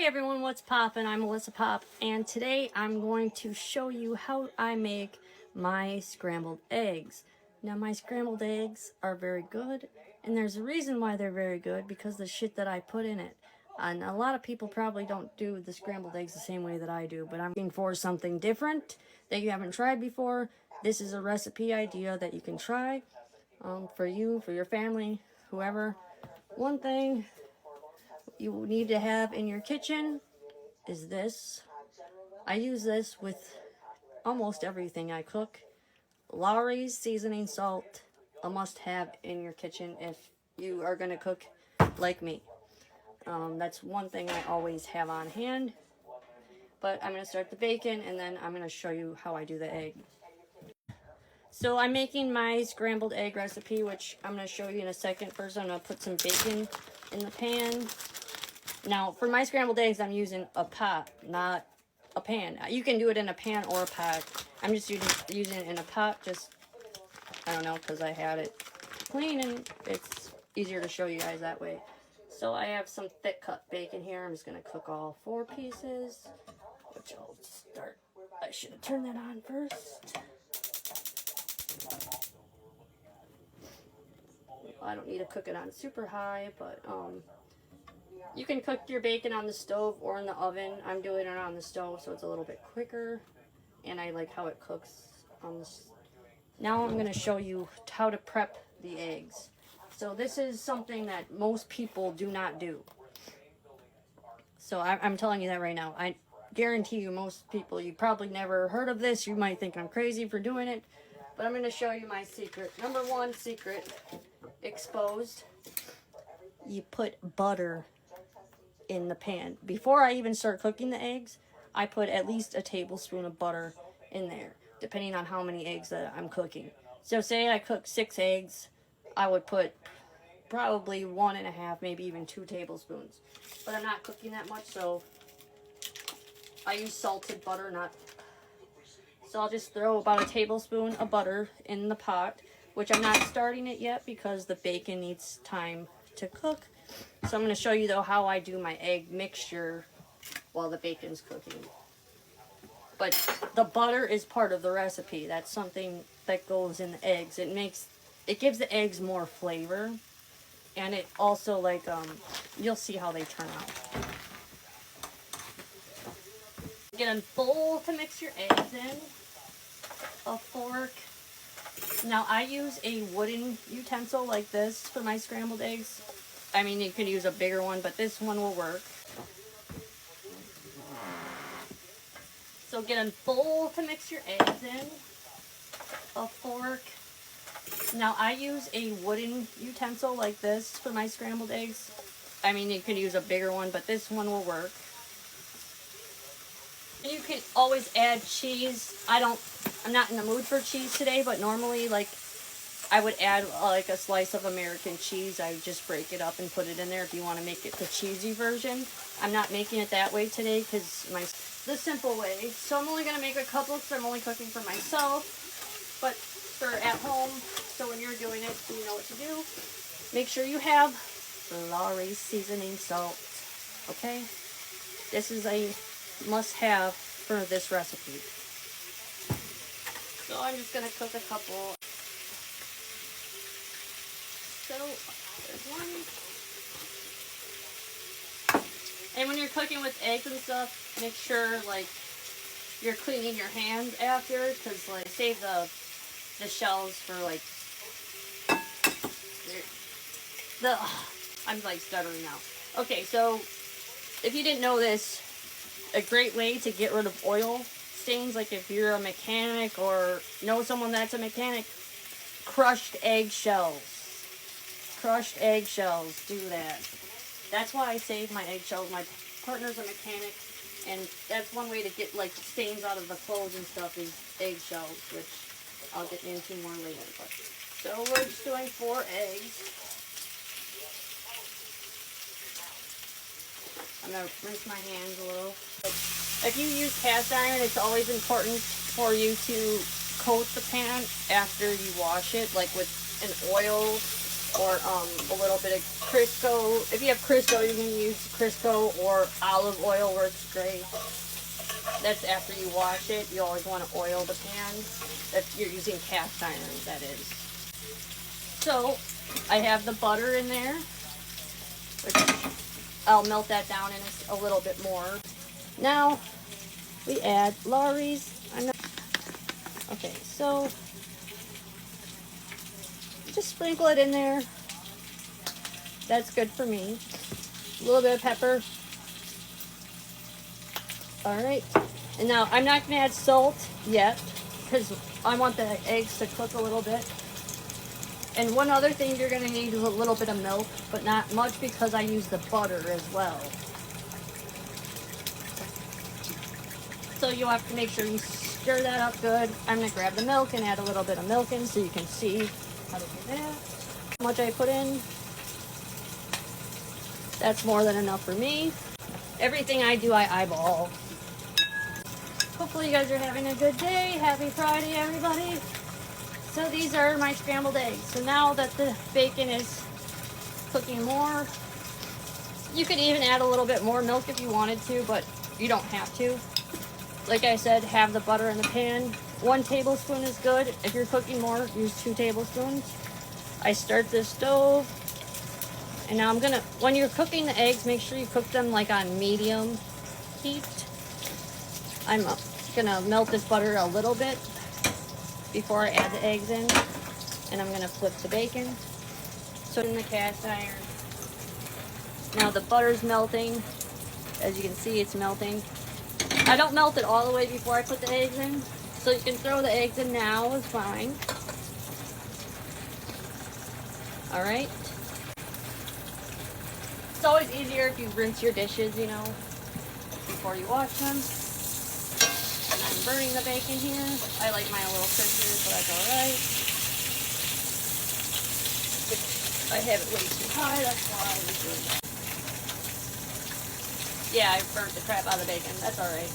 everyone, what's poppin'? I'm Melissa Pop, and today I'm going to show you how I make my scrambled eggs. Now, my scrambled eggs are very good, and there's a reason why they're very good, because the shit that I put in it. And a lot of people probably don't do the scrambled eggs the same way that I do, but I'm looking for something different that you haven't tried before. This is a recipe idea that you can try for you, for your family, whoever. One thing you need to have in your kitchen is this. I use this with almost everything I cook. Lawry's seasoning salt, a must-have in your kitchen if you are going to cook like me. That's one thing I always have on hand. But I'm going to start the bacon, and then I'm going to show you how I do the egg. So I'm making my scrambled egg recipe, which I'm going to show you in a second. First, I'm going to put some bacon in the pan. Now, for my scrambled eggs, I'm using a pot, not a pan. You can do it in a pan or a pot. I'm just using it in a pot, just, I don't know, because I had it clean, and it's easier to show you guys that way. So I have some thick cut bacon here. I'm just going to cook all 4 pieces, which I'll start. I should have turned that on first. I don't need to cook it on super high, but you can cook your bacon on the stove or in the oven. I'm doing it on the stove, so it's a little bit quicker, and I like how it cooks on this. Now I'm going to show you how to prep the eggs. So this is something that most people do not do. So I'm telling you that right now. I guarantee you, most people, you probably never heard of this. You might think I'm crazy for doing it, but I'm going to show you my secret. Number 1 secret, exposed. You put butter in the pan. Before I even start cooking the eggs, I put at least a tablespoon of butter in there, depending on how many eggs that I'm cooking. So say I cook 6 eggs, I would put probably 1.5, maybe even 2 tablespoons. But I'm not cooking that much, so I use salted butter, so I'll just throw about a tablespoon of butter in the pot, which I'm not starting it yet because the bacon needs time to cook. So I'm going to show you, though, how I do my egg mixture while the bacon's cooking. But the butter is part of the recipe. That's something that goes in the eggs. It gives the eggs more flavor, and it also, like, you'll see how they turn out. Get a bowl to mix your eggs in, a fork. Now, I use a wooden utensil like this for my scrambled eggs. I mean, you can use a bigger one, but this one will work. So get a bowl to mix your eggs in, a fork. Now, I use a wooden utensil like this for my scrambled eggs. I mean, you can use a bigger one, but this one will work. And you can always add cheese. I'm not in the mood for cheese today, but normally, like, I would add like a slice of American cheese. I would just break it up and put it in there if you want to make it the cheesy version. I'm not making it that way today because the simple way. So I'm only going to make a couple because I'm only cooking for myself. But for at home, so when you're doing it, you know what to do. Make sure you have Lawry's seasoning salt. Okay? This is a must-have for this recipe. So I'm just going to cook a couple. So, there's one. And when you're cooking with eggs and stuff, make sure, like, you're cleaning your hands after, because, like, save the shells for, like, I'm, like, stuttering now. Okay, so, if you didn't know this, a great way to get rid of oil stains, like if you're a mechanic or know someone that's a mechanic, crushed eggshells. Crushed eggshells, do that. That's why I save my eggshells. My partner's a mechanic, and that's one way to get, like, stains out of the clothes and stuff is eggshells, which I'll get into more later. But, so we're just doing 4 eggs. I'm going to rinse my hands a little. If you use cast iron, it's always important for you to coat the pan after you wash it, like with an oil or a little bit of Crisco. If you have Crisco, you can use Crisco, or olive oil works great. That's after you wash it. You always want to oil the pan. If you're using cast iron, that is. So I have the butter in there, which I'll melt that down in a little bit more. Now we add Lawry's. Okay, so just sprinkle it in there. That's good for me. A little bit of pepper. Alright, and now I'm not going to add salt yet because I want the eggs to cook a little bit. And one other thing you're going to need is a little bit of milk, but not much because I use the butter as well. So you'll have to make sure you stir that up good. I'm going to grab the milk and add a little bit of milk in so you can see how to do that. How much I put in. That's more than enough for me. Everything I do, I eyeball. Hopefully you guys are having a good day. Happy Friday, everybody. So these are my scrambled eggs. So now that the bacon is cooking more, you could even add a little bit more milk if you wanted to, but you don't have to. Like I said, have the butter in the pan. 1 tablespoon is good. If you're cooking more, use 2 tablespoons. I start the stove. And now I'm gonna, when you're cooking the eggs, make sure you cook them like on medium heat. I'm gonna melt this butter a little bit before I add the eggs in. And I'm gonna flip the bacon. So in the cast iron. Now the butter's melting. As you can see, it's melting. I don't melt it all the way before I put the eggs in. So you can throw the eggs in now, it's fine. Alright. It's always easier if you rinse your dishes, you know, before you wash them. And I'm burning the bacon here. I like mine a little crispier, so that's alright. I have it way too high, that's why I was doing that. Yeah, I burnt the crap out of the bacon. That's alright.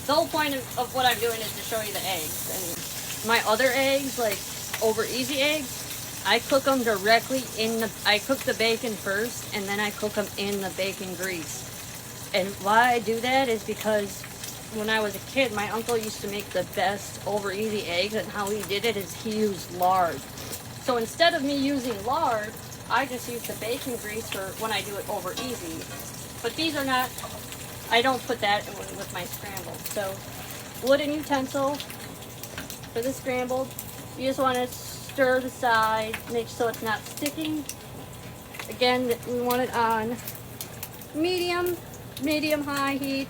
The whole point of what I'm doing is to show you the eggs. And my other eggs, like over easy eggs, I cook them directly in the... I cook the bacon first, and then I cook them in the bacon grease. And why I do that is because when I was a kid, my uncle used to make the best over easy eggs, and how he did it is he used lard. So instead of me using lard, I just use the bacon grease for when I do it over easy. But these are not, I don't put that in with my scrambled. So, wooden utensil for the scrambled. You just want to stir the side, make so it's not sticking. Again, we want it on medium high heat.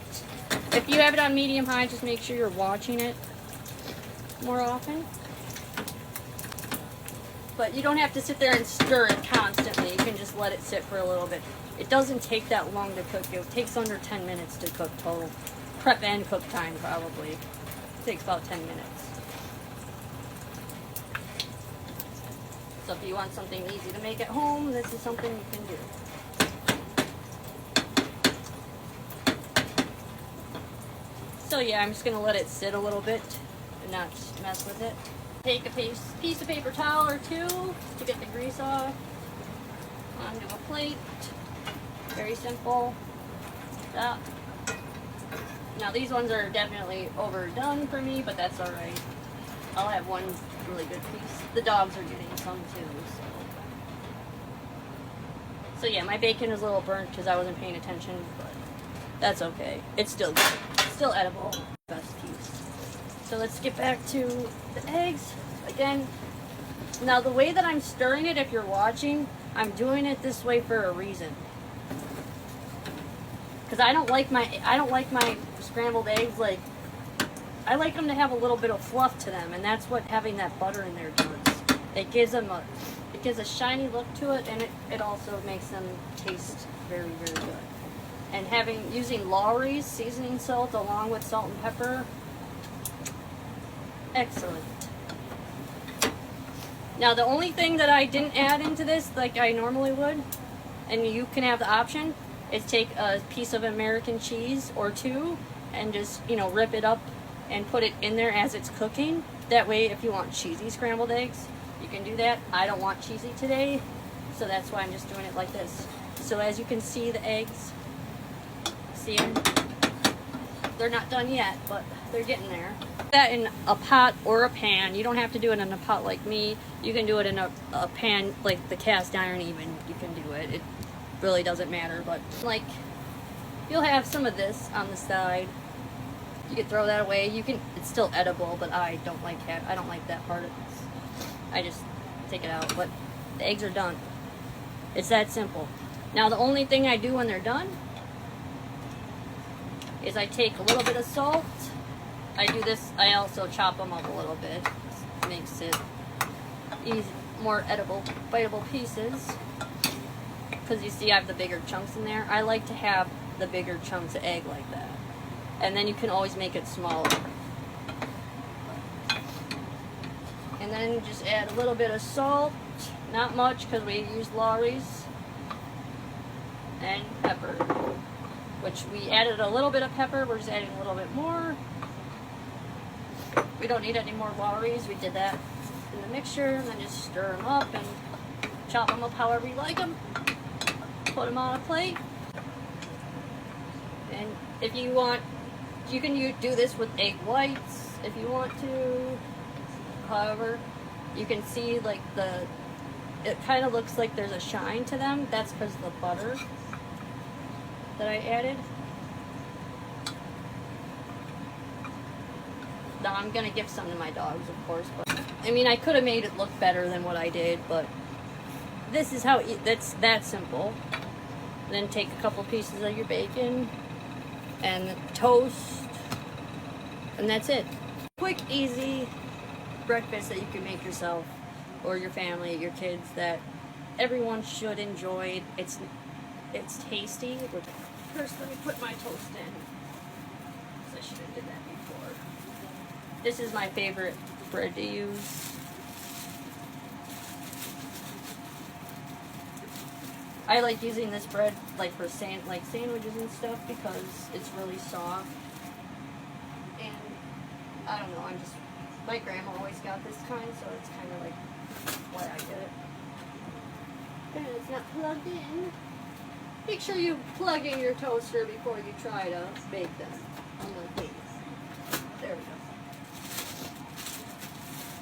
If you have it on medium high, just make sure you're watching it more often. But you don't have to sit there and stir it constantly. You can just let it sit for a little bit. It doesn't take that long to cook. It takes under 10 minutes to cook total. Prep and cook time, probably. It takes about 10 minutes. So if you want something easy to make at home, this is something you can do. So yeah, I'm just going to let it sit a little bit and not mess with it. Take a piece of paper towel or two to get the grease off. Onto a plate. Very simple. Stop. Now these ones are definitely overdone for me, but that's alright. I'll have one really good piece. The dogs are getting some too, so yeah, my bacon is a little burnt because I wasn't paying attention, but that's okay. It's still good. It's still edible. Best piece. So let's get back to the eggs. Again, now the way that I'm stirring it, if you're watching, I'm doing it this way for a reason. Because I don't like my scrambled eggs, like, I like them to have a little bit of fluff to them, and that's what having that butter in there does. It gives them a shiny look to it, and it also makes them taste very, very good. And using Lawry's seasoning salt along with salt and pepper, excellent. Now the only thing that I didn't add into this like I normally would, and you can have the option, is take a piece of American cheese or two and just, you know, rip it up and put it in there as it's cooking. That way if you want cheesy scrambled eggs, you can do that. I don't want cheesy today, so that's why I'm just doing it like this. So as you can see, the eggs, see them? They're not done yet, but they're getting there. That in a pot or a pan. You don't have to do it in a pot like me. You can do it in a pan like the cast iron even. You can do it. It really doesn't matter, but like you'll have some of this on the side. You can throw that away. You can, it's still edible, but I don't like that part. I just take it out, but the eggs are done. It's that simple. Now the only thing I do when they're done is I take a little bit of salt. I do this, I also chop them up a little bit. This makes it easy, more edible, biteable pieces. Because you see I have the bigger chunks in there. I like to have the bigger chunks of egg like that. And then you can always make it smaller. And then just add a little bit of salt. Not much because we use Lawry's. And pepper. Which we added a little bit of pepper. We're just adding a little bit more. We don't need any more Lawry's. We did that in the mixture. And then just stir them up and chop them up however you like them. Put them on a plate. And if you want, you can do this with egg whites if you want to. However, you can see like it kind of looks like there's a shine to them. That's because of the butter that I added. Now I'm gonna give some to my dogs, of course, but I mean I could have made it look better than what I did, but this is how that's that simple. Then take a couple pieces of your bacon and toast, and that's it. Quick, easy breakfast that you can make yourself or your family, your kids, that everyone should enjoy. It's tasty. First, let me put my toast in. I should have did that before. This is my favorite bread to use. I like using this bread like for sandwiches and stuff because it's really soft. And I don't know, my grandma always got this kind, so it's kind of like why I get it. And it's not plugged in. Make sure you plug in your toaster before you try to bake them on the base. There we go.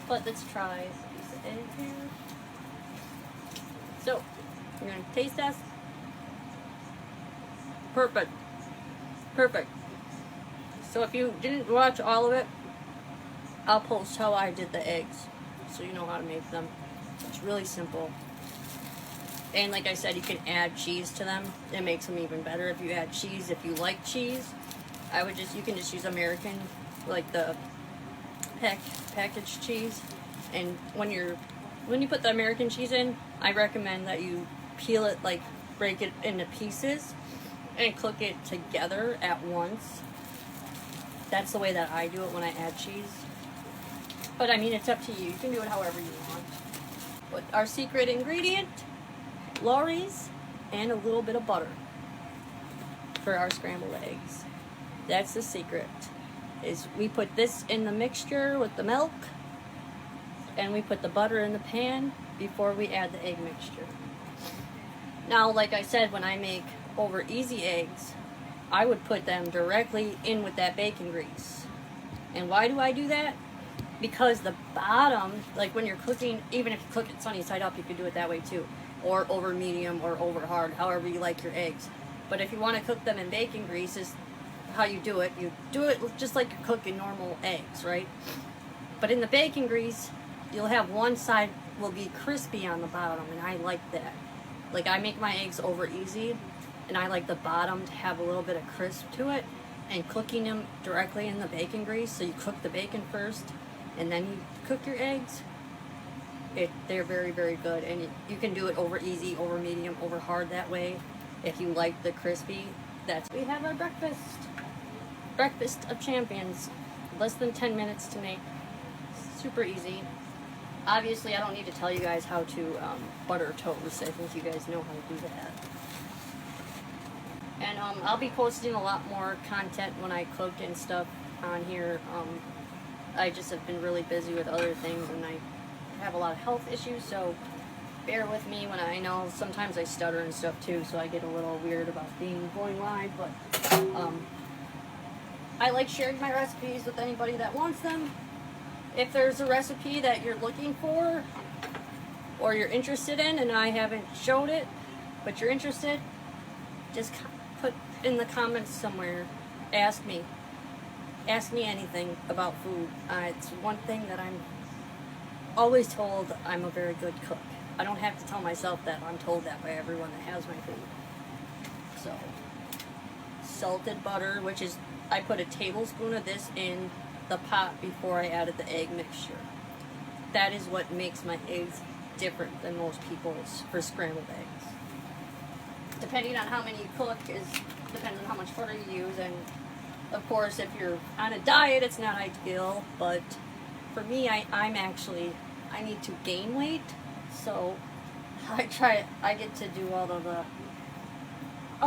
But let's try a piece of egg here. So, you're going to taste test. Perfect. Perfect. So if you didn't watch all of it, I'll post how I did the eggs, so you know how to make them. It's really simple. And like I said, you can add cheese to them. It makes them even better if you add cheese. If you like cheese, you can just use American, like the packaged cheese. And when you put the American cheese in, I recommend that you peel it, like break it into pieces and cook it together at once. That's the way that I do it when I add cheese. But I mean, it's up to you. You can do it however you want. But our secret ingredient, Lawry's, and a little bit of butter for our scrambled eggs. That's the secret. Is we put this in the mixture with the milk, and we put the butter in the pan before we add the egg mixture. Now, like I said, when I make over easy eggs, I would put them directly in with that bacon grease. And why do I do that? Because the bottom, like when you're cooking, even if you cook it sunny side up, you could do it that way too. Or over medium or over hard, however you like your eggs. But if you want to cook them in bacon grease, is how you do it. You do it just like you're cooking normal eggs, right? But in the bacon grease, you'll have one side will be crispy on the bottom, and I like that. Like I make my eggs over easy, and I like the bottom to have a little bit of crisp to it, and cooking them directly in the bacon grease. So you cook the bacon first, and then you cook your eggs. They're very, very good, and you can do it over easy, over medium, over hard that way. If you like the crispy, we have our breakfast of champions. Less than 10 minutes to make. Super easy. Obviously, I don't need to tell you guys how to butter toast. I think you guys know how to do that. And I'll be posting a lot more content when I cook and stuff on here. I just have been really busy with other things, and I have a lot of health issues, so bear with me when I know sometimes I stutter and stuff too, so I get a little weird about going live, but I like sharing my recipes with anybody that wants them. If there's a recipe that you're looking for or you're interested in and I haven't showed it, but you're interested, just put in the comments somewhere. Ask me anything about food. It's one thing that I'm always told, I'm a very good cook. I don't have to tell myself that. I'm told that by everyone that has my food. So, salted butter, which is, I put a tablespoon of this in the pot before I added the egg mixture. That is what makes my eggs different than most people's for scrambled eggs. Depending on how many you cook depends on how much butter you use, and of course if you're on a diet it's not ideal, but for me I need to gain weight, so I get to do all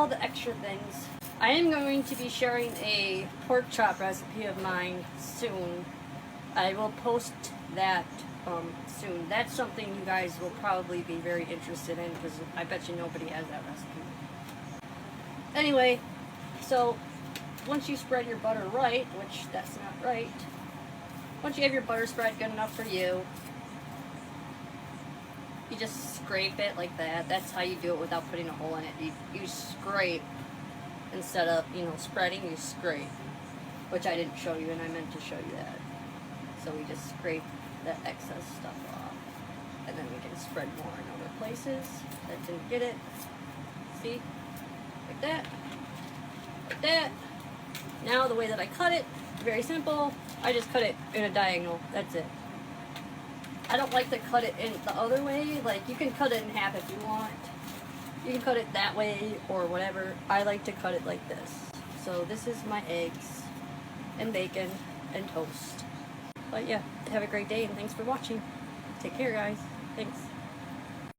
the extra things. I am going to be sharing a pork chop recipe of mine soon. I will post that soon. That's something you guys will probably be very interested in because I bet you nobody has that recipe. Anyway, so once you spread your butter right, which that's not right, once you have your butter spread good enough for you, you just scrape it like that. That's how you do it without putting a hole in it. You scrape instead of, spreading, you scrape, which I didn't show you and I meant to show you that. So we just scrape that excess stuff off, and then we can spread more in other places that didn't get it. See? Like that. Like that. Now the way that I cut it, very simple. I just cut it in a diagonal. That's it. I don't like to cut it in the other way. Like, you can cut it in half if you want. You can cut it that way or whatever. I like to cut it like this. So this is my eggs and bacon and toast. But yeah, have a great day and thanks for watching. Take care, guys. Thanks.